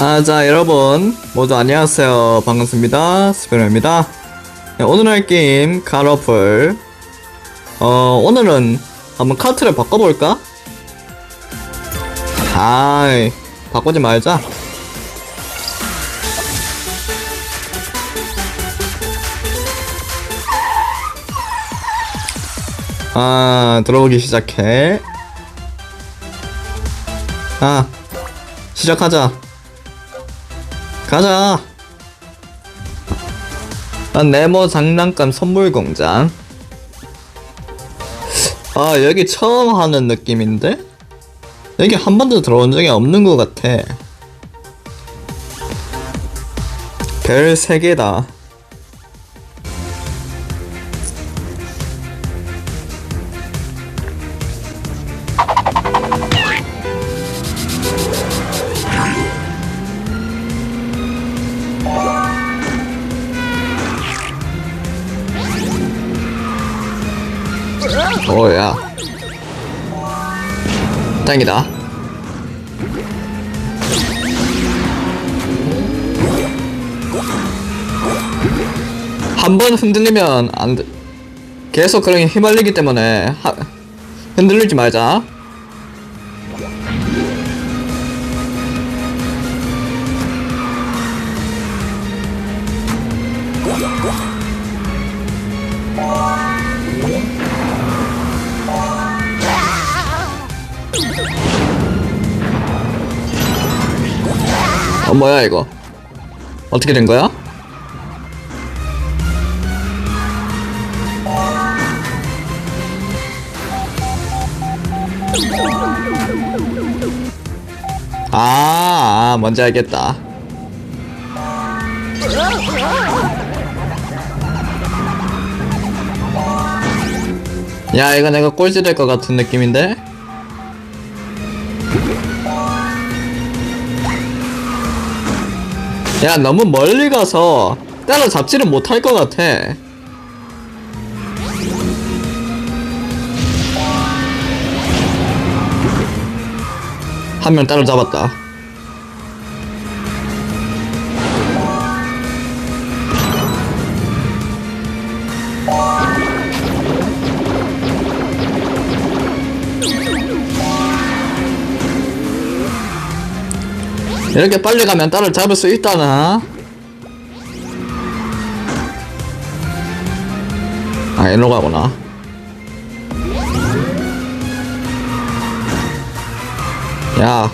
자, 여러분 모두 안녕하세요. 반갑습니다. 스페너입니다. 네, 오늘 할 게임 갓워플. 오늘은 한번 카트를 바꿔볼까? 아이, 바꾸지 말자. 들어오기 시작해. 시작하자. 가자. 네모 장난감 선물 공장. 여기 처음 하는 느낌인데? 여기 한 번도 들어온 적이 없는 것 같아. 별 3개다. 오야, 다행이다. 한 번 흔들리면 안 돼. 계속 그렇게 휘말리기 때문에 흔들리지 말자. 뭐야 이거? 어떻게 된 거야? 뭔지 알겠다. 야, 이거 내가 꼴찌 될 것 같은 느낌인데? 야, 너무 멀리 가서 따라잡지를 못할 것 같아. 한 명 따라잡았다. 이렇게 빨리 가면 따라잡을 수 있다나? 일로 가구나. 야,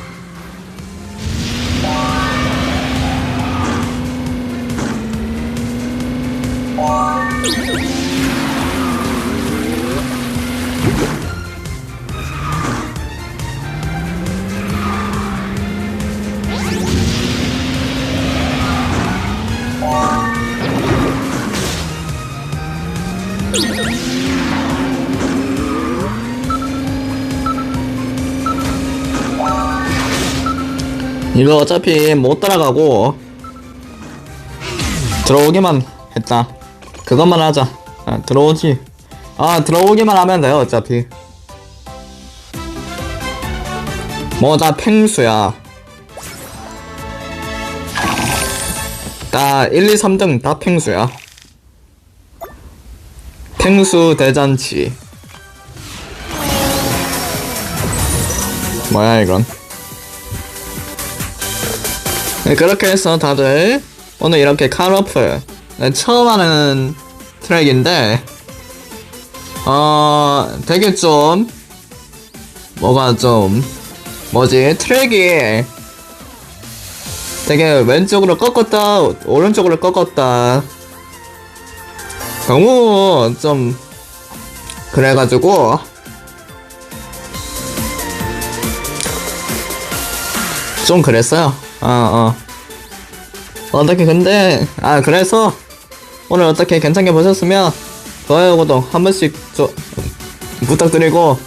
이거 어차피 못 따라가고 들어오기만 했다. 그것만 하자. 들어오지. 들어오기만 하면 돼요. 어차피 뭐 다 팽수야. 다 1, 2, 3등 다 팽수야. 팽수 대잔치. 뭐야 이건. 네, 그렇게 해서 다들 오늘 이렇게 갓워플 처음 하는 트랙인데 되게 좀 뭐가 좀 뭐지, 트랙이 되게 왼쪽으로 꺾었다 오른쪽으로 꺾었다 너무 좀 그래가지고 좀 그랬어요. 어떻게 근데 그래서 오늘 어떻게 괜찮게 보셨으면 좋아요 구독 한 번씩 부탁드리고,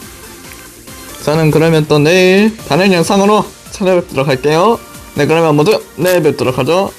저는 그러면 또 내일 다른 영상으로 찾아뵙도록 할게요. 네, 그러면 모두 내일 뵙도록 하죠.